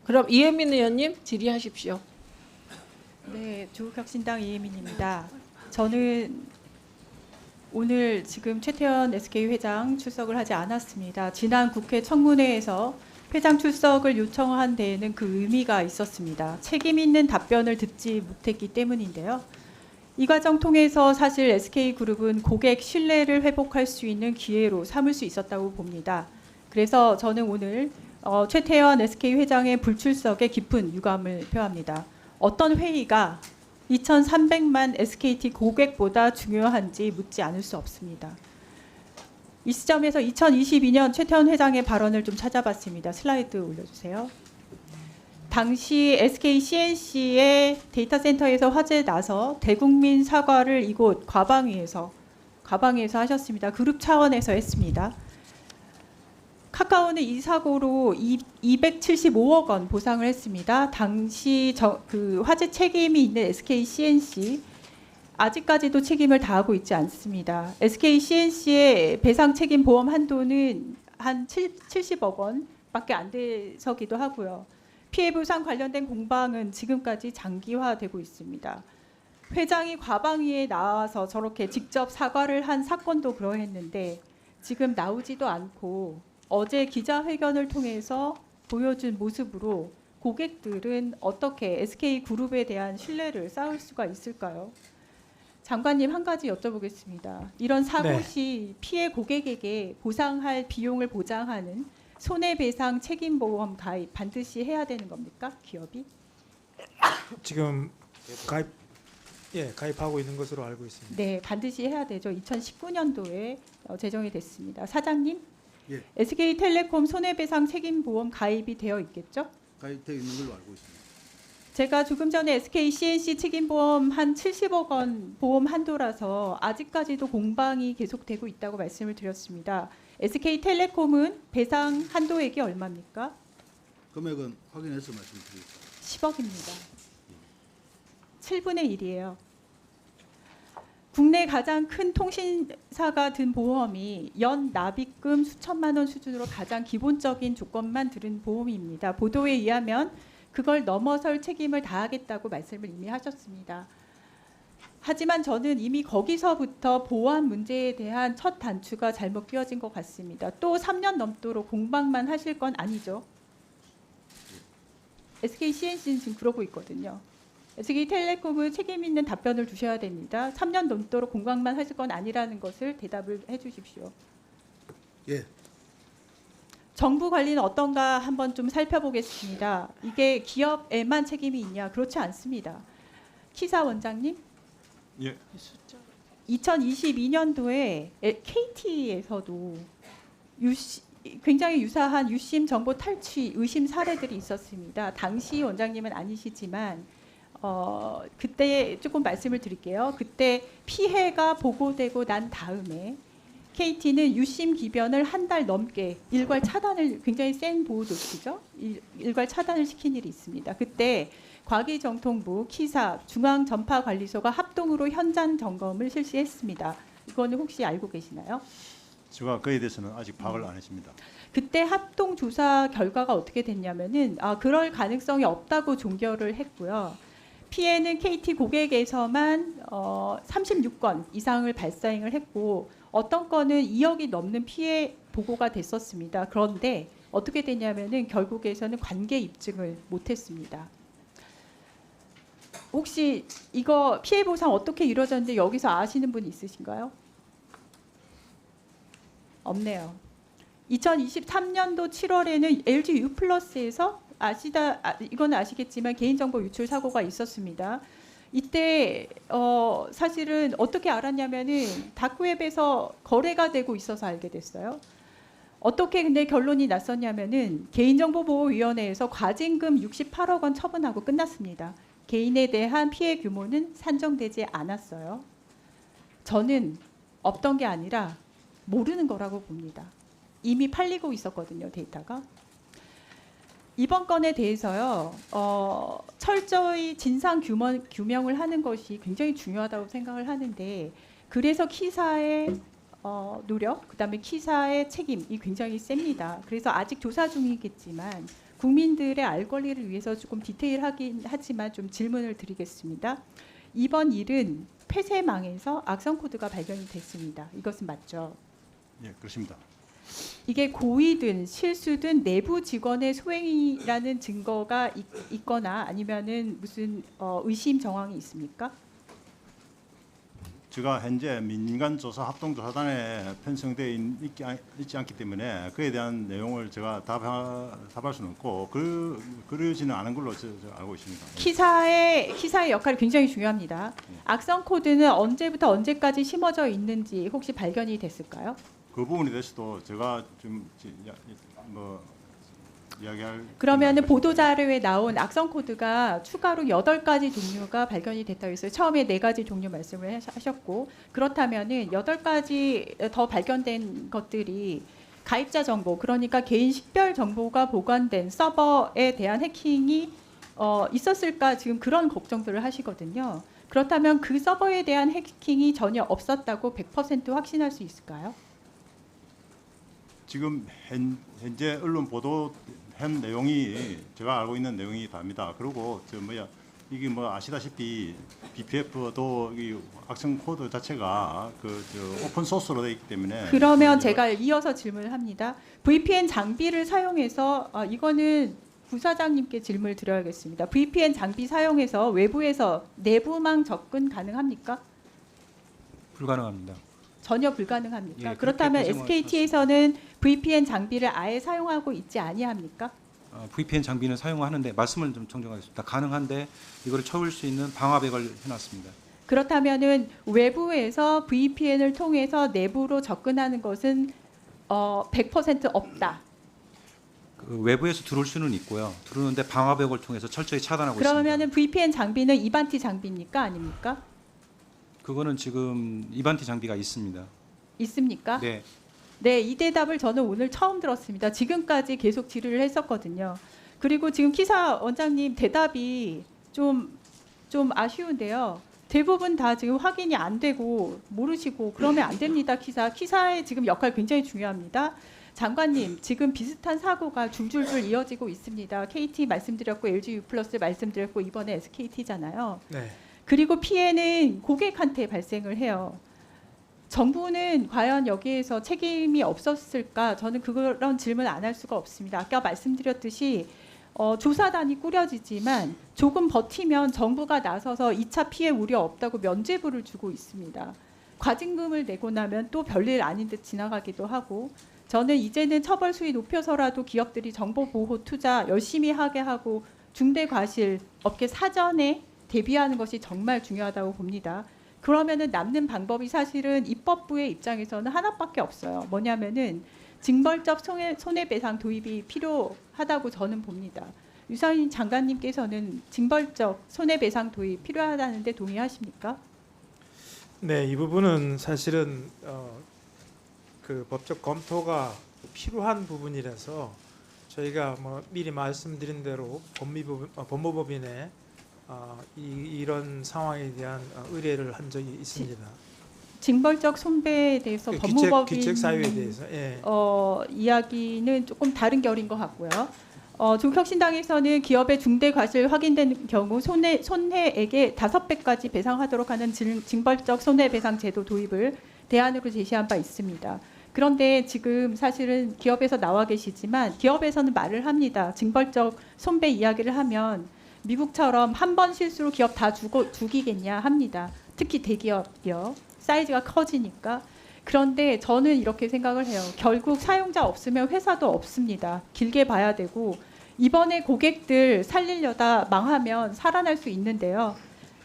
그럼 이혜민 의원님 질의하십시오. 네, 조국혁신당 이혜민입니다. 저는 오늘 지금 최태원 SK 회장 출석을 하지 않았습니다. 지난 국회 청문회에서 회장 출석을 요청한 데에는 그 의미가 있었습니다. 책임 있는 답변을 듣지 못했기 때문인데요. 이 과정 통해서 사실 SK그룹은 고객 신뢰를 회복할 수 있는 기회로 삼을 수 있었다고 봅니다. 그래서 저는 오늘 최태원 SK 회장의 불출석에 깊은 유감을 표합니다. 어떤 회의가 2,300만 SKT 고객보다 중요한지 묻지 않을 수 없습니다. 이 시점에서 2022년 최태원 회장의 발언을 좀 찾아봤습니다. 슬라이드 올려주세요. 당시 SK CNC의 데이터 센터에서 화재 나서 대국민 사과를 이곳 과방위에서 하셨습니다. 그룹 차원에서 했습니다. 카카오는 이 사고로 275억 원 보상을 했습니다. 당시 그 화재 책임이 있는 SK CNC 아직까지도 책임을 다하고 있지 않습니다. SK CNC의 배상 책임 보험 한도는 한 70억 원밖에 안 돼서기도 하고요. 피해 보상 관련된 공방은 지금까지 장기화되고 있습니다. 회장이 과방위에 나와서 저렇게 직접 사과를 한 사건도 그러했는데 지금 나오지도 않고 어제 기자회견을 통해서 보여준 모습으로 고객들은 어떻게 SK그룹에 대한 신뢰를 쌓을 수가 있을까요? 장관님 한 가지 여쭤보겠습니다. 이런 사고 시 피해 고객에게 보상할 비용을 보장하는 손해배상 책임보험 가입 반드시 해야 되는 겁니까? 기업이? 지금 가입하고 있는 것으로 알고 있습니다. 네, 반드시 해야 되죠. 2019년도에 제정이 됐습니다. 사장님, 예. SK텔레콤 손해배상 책임보험 가입이 되어 있겠죠? 가입되어 있는 걸로 알고 있습니다. 제가 조금 전에 SK CNC 책임보험 한 70억 원 보험 한도라서 아직까지도 공방이 계속되고 있다고 말씀을 드렸습니다. SK텔레콤은 배상 한도액이 얼마입니까? 금액은 확인해서 말씀드리겠습니다. 10억입니다. 7분의 1이에요. 국내 가장 큰 통신사가 든 보험이 연 납입금 수천만 원 수준으로 가장 기본적인 조건만 들은 보험입니다. 보도에 의하면 그걸 넘어설 책임을 다하겠다고 말씀을 이미 하셨습니다. 하지만 저는 이미 거기서부터 보안 문제에 대한 첫 단추가 잘못 끼워진 것 같습니다. 또 3년 넘도록 공방만 하실 건 아니죠. SK CNC는 지금 그러고 있거든요. SK텔레콤은 책임 있는 답변을 주셔야 됩니다. 3년 넘도록 공방만 하실 건 아니라는 것을 대답을 해주십시오. 예. 정부 관리는 어떤가 한번 좀 살펴보겠습니다. 이게 기업에만 책임이 있냐? 그렇지 않습니다. 키사 원장님, 예. 2022년도에 KT에서도 굉장히 유사한 유심 정보 탈취 의심 사례들이 있었습니다. 당시 원장님은 아니시지만 그때 조금 말씀을 드릴게요. 그때 피해가 보고되고 난 다음에 KT는 유심 기변을 한 달 넘게 일괄 차단을, 굉장히 센 보호 조치죠. 일괄 차단을 시킨 일이 있습니다. 그때 과기정통부, 키사, 중앙전파관리소가 합동으로 현장 점검을 실시했습니다. 이거는 혹시 알고 계시나요? 제가 그에 대해서는 아직 파악을 안 했습니다. 그때 합동 조사 결과가 어떻게 됐냐면은 그럴 가능성이 없다고 종결을 했고요. 피해는 KT 고객에서만 36건 이상을 발생을 했고 어떤 건은 2억이 넘는 피해 보고가 됐었습니다. 그런데 어떻게 됐냐면은 결국에서는 관계 입증을 못했습니다. 혹시 이거 피해 보상 어떻게 이루어졌는지 여기서 아시는 분 있으신가요? 없네요. 2023년도 7월에는 LG U+에서 이거는 아시겠지만 개인정보 유출 사고가 있었습니다. 이때 사실은 어떻게 알았냐면은 다크웹에서 거래가 되고 있어서 알게 됐어요. 어떻게 근데 결론이 났었냐면은 개인정보보호위원회에서 과징금 68억 원 처분하고 끝났습니다. 개인에 대한 피해 규모는 산정되지 않았어요. 저는 없던 게 아니라 모르는 거라고 봅니다. 이미 팔리고 있었거든요, 데이터가. 이번 건에 대해서요, 철저히 진상 규명을 하는 것이 굉장히 중요하다고 생각을 하는데, 그래서 키사의 노력, 그다음에 키사의 책임이 굉장히 셉니다. 그래서 아직 조사 중이겠지만 국민들의 알 권리를 위해서 조금 디테일하긴 하지만 좀 질문을 드리겠습니다. 이번 일은 폐쇄망에서 악성 코드가 발견이 됐습니다. 이것은 맞죠? 예, 그렇습니다. 이게 고의든 실수든 내부 직원의 소행이라는 증거가 있거나 아니면은 무슨 의심 정황이 있습니까? 제가 현재 민간조사 합동조사단에 편성되어 있지 않기 때문에 그에 대한 내용을 제가 답할 수는 없고 그러지는 않은 걸로 제가 알고 있습니다. 키사의 역할이 굉장히 중요합니다. 악성 코드는 언제부터 언제까지 심어져 있는지 혹시 발견이 됐을까요? 그 부분에 대해서도 제가 좀 이야기할. 그러면은 보도 자료에 나온 악성 코드가 추가로 8가지 종류가 발견이 됐다고 했어요. 처음에 4가지 종류 말씀을 하셨고, 그렇다면은 8가지 더 발견된 것들이 가입자 정보, 그러니까 개인 식별 정보가 보관된 서버에 대한 해킹이 있었을까, 지금 그런 걱정들을 하시거든요. 그렇다면 그 서버에 대한 해킹이 전혀 없었다고 100% 확신할 수 있을까요? 지금 현재 언론 보도한 내용이 제가 알고 있는 내용이 답니다. 그리고 이게 아시다시피 BPF도 이 악성 코드 자체가 오픈 소스로 되어 있기 때문에. 그러면 제가 이어서 질문을 합니다. VPN 장비를 사용해서 이거는 부사장님께 질문을 드려야겠습니다. VPN 장비 사용해서 외부에서 내부망 접근 가능합니까? 불가능합니다. 전혀 불가능합니까? 예, 그렇다면 그렇게 SKT에서는 VPN 장비를 아예 사용하고 있지 아니합니까? VPN 장비는 사용하는데 말씀을 좀 정정하겠습니다. 가능한데 이걸 쳐올 수 있는 방화벽을 해놨습니다. 그렇다면은 외부에서 VPN을 통해서 내부로 접근하는 것은 100% 없다. 그 외부에서 들어올 수는 있고요. 들어오는데 방화벽을 통해서 철저히 차단하고 있습니다. 그러면은 VPN 장비는 이반티 장비입니까? 아닙니까? 그거는 지금 이반티 장비가 있습니다. 있습니까? 네. 네, 이 대답을 저는 오늘 처음 들었습니다. 지금까지 계속 질의를 했었거든요. 그리고 지금 키사 원장님 대답이 좀 아쉬운데요. 대부분 다 지금 확인이 안 되고 모르시고 그러면 안 됩니다. 키사의 지금 역할 굉장히 중요합니다. 장관님, 지금 비슷한 사고가 줄줄줄 이어지고 있습니다. KT 말씀드렸고 LG U+ 말씀드렸고 이번에 SKT잖아요. 네. 그리고 피해는 고객한테 발생을 해요. 정부는 과연 여기에서 책임이 없었을까? 저는 그런 질문 안 할 수가 없습니다. 아까 말씀드렸듯이 조사단이 꾸려지지만 조금 버티면 정부가 나서서 2차 피해 우려 없다고 면죄부를 주고 있습니다. 과징금을 내고 나면 또 별일 아닌 듯 지나가기도 하고, 저는 이제는 처벌 수위 높여서라도 기업들이 정보 보호 투자 열심히 하게 하고 중대 과실 업계 사전에 대비하는 것이 정말 중요하다고 봅니다. 그러면은 남는 방법이 사실은 입법부의 입장에서는 하나밖에 없어요. 뭐냐면은 징벌적 손해배상 도입이 필요하다고 저는 봅니다. 유상인 장관님께서는 징벌적 손해배상 도입 필요하다는데 동의하십니까? 네, 이 부분은 사실은 그 법적 검토가 필요한 부분이라서 저희가 미리 말씀드린 대로 법무법인에 이런 상황에 대한 의뢰를 한 적이 있습니다. 징벌적 손배에 대해서 법무법인 기책 사유에 대해서 이야기는 조금 다른 결인 것 같고요. 조국혁신당에서는 기업의 중대 과실 확인된 경우 손해액의 5배까지 배상하도록 하는 징벌적 손해배상 제도 도입을 대안으로 제시한 바 있습니다. 그런데 지금 사실은 기업에서 나와 계시지만 기업에서는 말을 합니다. 징벌적 손배 이야기를 하면 미국처럼 한 번 실수로 기업 다 죽이겠냐 합니다. 특히 대기업이요. 사이즈가 커지니까. 그런데 저는 이렇게 생각을 해요. 결국 사용자 없으면 회사도 없습니다. 길게 봐야 되고 이번에 고객들 살리려다 망하면 살아날 수 있는데요.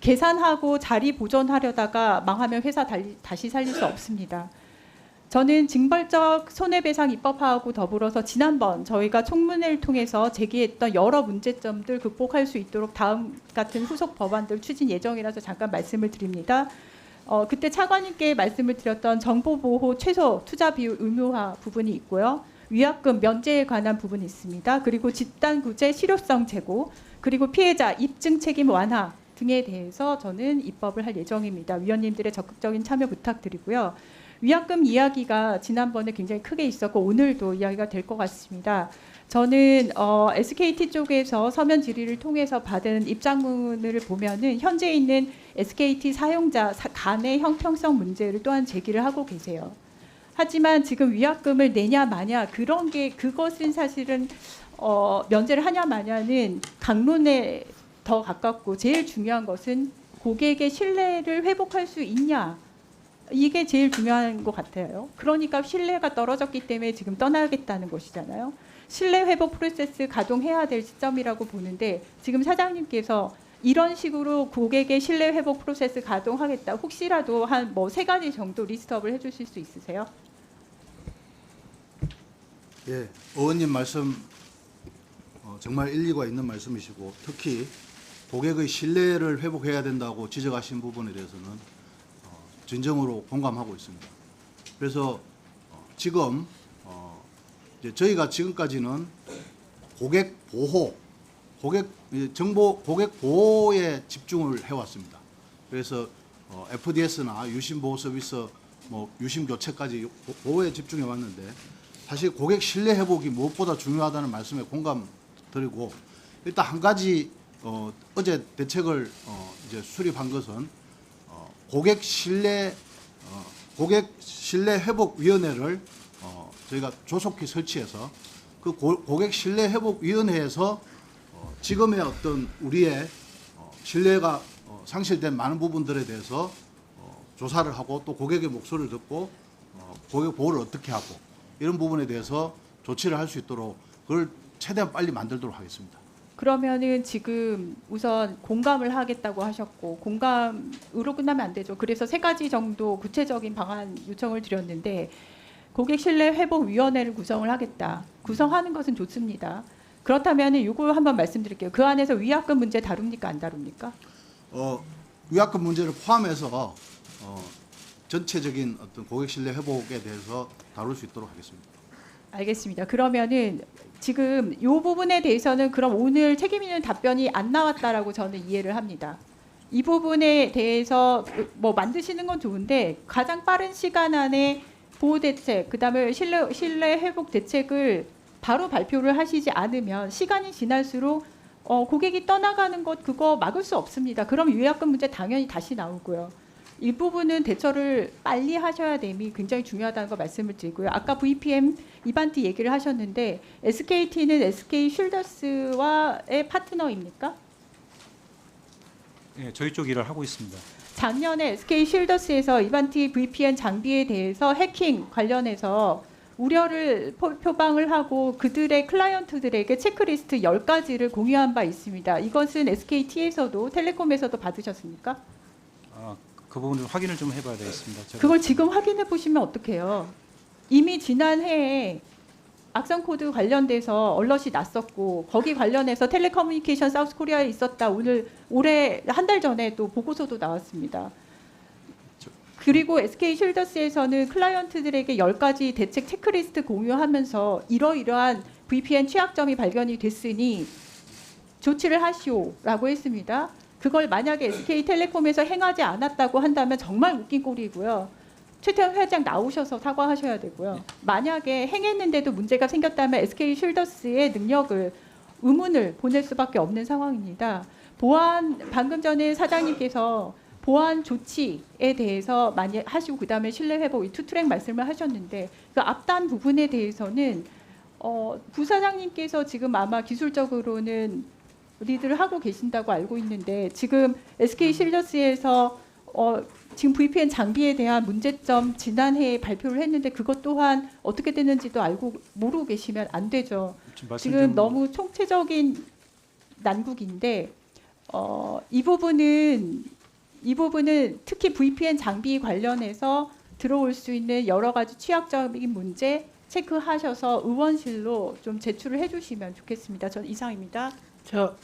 계산하고 자리 보존하려다가 망하면 회사 다시 살릴 수 없습니다. 저는 징벌적 손해배상 입법하고 더불어서 지난번 저희가 청문회를 통해서 제기했던 여러 문제점들 극복할 수 있도록 다음 같은 후속 법안들 추진 예정이라서 잠깐 말씀을 드립니다. 그때 차관님께 말씀을 드렸던 정보보호 최소 투자 비율 의무화 부분이 있고요. 위약금 면제에 관한 부분이 있습니다. 그리고 집단구제 실효성 제고, 그리고 피해자 입증 책임 완화 등에 대해서 저는 입법을 할 예정입니다. 위원님들의 적극적인 참여 부탁드리고요. 위약금 이야기가 지난번에 굉장히 크게 있었고 오늘도 이야기가 될 것 같습니다. 저는 SKT 쪽에서 서면 질의를 통해서 받은 입장문을 보면은 현재 있는 SKT 사용자 간의 형평성 문제를 또한 제기를 하고 계세요. 하지만 지금 위약금을 내냐 마냐 그것은 사실은 면제를 하냐 마냐는 강론에 더 가깝고 제일 중요한 것은 고객의 신뢰를 회복할 수 있냐, 이게 제일 중요한 것 같아요. 그러니까 신뢰가 떨어졌기 때문에 지금 떠나겠다는 것이잖아요. 신뢰 회복 프로세스 가동해야 될 시점이라고 보는데 지금 사장님께서 이런 식으로 고객의 신뢰 회복 프로세스 가동하겠다, 혹시라도 한 뭐 3가지 정도 리스트업을 해주실 수 있으세요? 예, 의원님 말씀 정말 일리가 있는 말씀이시고 특히 고객의 신뢰를 회복해야 된다고 지적하신 부분에 대해서는 진정으로 공감하고 있습니다. 그래서 지금 이제 저희가 지금까지는 고객 보호, 고객 보호에 집중을 해왔습니다. 그래서 FDS나 유심 보호 서비스, 뭐 유심 교체까지 보호에 집중해 왔는데 사실 고객 신뢰 회복이 무엇보다 중요하다는 말씀에 공감드리고 일단 한 가지 어제 대책을 이제 수립한 것은 고객 신뢰 회복 위원회를 저희가 조속히 설치해서 그 고객 신뢰 회복 위원회에서 지금의 어떤 우리의 신뢰가 상실된 많은 부분들에 대해서 조사를 하고 또 고객의 목소리를 듣고 고객 보호를 어떻게 하고 이런 부분에 대해서 조치를 할 수 있도록 그걸 최대한 빨리 만들도록 하겠습니다. 그러면은 지금 우선 공감을 하겠다고 하셨고, 공감으로 끝나면 안 되죠. 그래서 3가지 정도 구체적인 방안 요청을 드렸는데 고객 신뢰 회복 위원회를 구성을 하겠다. 구성하는 것은 좋습니다. 그렇다면 이거 한번 말씀드릴게요. 그 안에서 위약금 문제 다룹니까, 안 다룹니까? 위약금 문제를 포함해서 전체적인 어떤 고객 신뢰 회복에 대해서 다룰 수 있도록 하겠습니다. 알겠습니다. 그러면은 지금 이 부분에 대해서는 그럼 오늘 책임 있는 답변이 안 나왔다라고 저는 이해를 합니다. 이 부분에 대해서 뭐 만드시는 건 좋은데 가장 빠른 시간 안에 보호 대책, 그다음에 신뢰 회복 대책을 바로 발표를 하시지 않으면 시간이 지날수록 고객이 떠나가는 것 그거 막을 수 없습니다. 그럼 위약금 문제 당연히 다시 나오고요. 이 부분은 대처를 빨리 하셔야 됨이 굉장히 중요하다는 거 말씀을 드리고요. 아까 VPN 이반티 얘기를 하셨는데 SKT는 SK 쉴더스와의 파트너입니까? 예, 저희 쪽 일을 하고 있습니다. 작년에 SK 쉴더스에서 이반티 VPN 장비에 대해서 해킹 관련해서 우려를 표방을 하고 그들의 클라이언트들에게 체크리스트 10가지를 공유한 바 있습니다. 이것은 SKT에서도 텔레콤에서도 받으셨습니까? 그 부분을 확인을 좀 해봐야 되겠습니다. 제가 그걸 지금 확인해 보시면 어떡해요. 이미 지난해에 악성 코드 관련돼서 얼럿이 났었고 거기 관련해서 텔레커뮤니케이션 사우스 코리아에 있었다. 올해 한 달 전에 또 보고서도 나왔습니다. 그리고 SK 쉴더스에서는 클라이언트들에게 10가지 대책 체크리스트 공유하면서 이러이러한 VPN 취약점이 발견이 됐으니 조치를 하시오라고 했습니다. 그걸 만약에 SK텔레콤에서 행하지 않았다고 한다면 정말 웃긴 꼴이고요. 최태원 회장 나오셔서 사과하셔야 되고요. 만약에 행했는데도 문제가 생겼다면 SK 쉴더스의 능력을 의문을 보낼 수밖에 없는 상황입니다. 방금 전에 사장님께서 보안 조치에 대해서 많이 하시고 그다음에 신뢰 회복 이 투트랙 말씀을 하셨는데 그 앞단 부분에 대해서는 부사장님께서 지금 아마 기술적으로는 리드를 하고 계신다고 알고 있는데 지금 SK 쉴더스에서 지금 VPN 장비에 대한 문제점 지난해에 발표를 했는데 그것 또한 어떻게 됐는지도 모르고 계시면 안 되죠. 지금 너무 총체적인 난국인데 이 부분은 특히 VPN 장비 관련해서 들어올 수 있는 여러 가지 취약적인 문제 체크하셔서 의원실로 좀 제출을 해주시면 좋겠습니다. 전 이상입니다. 저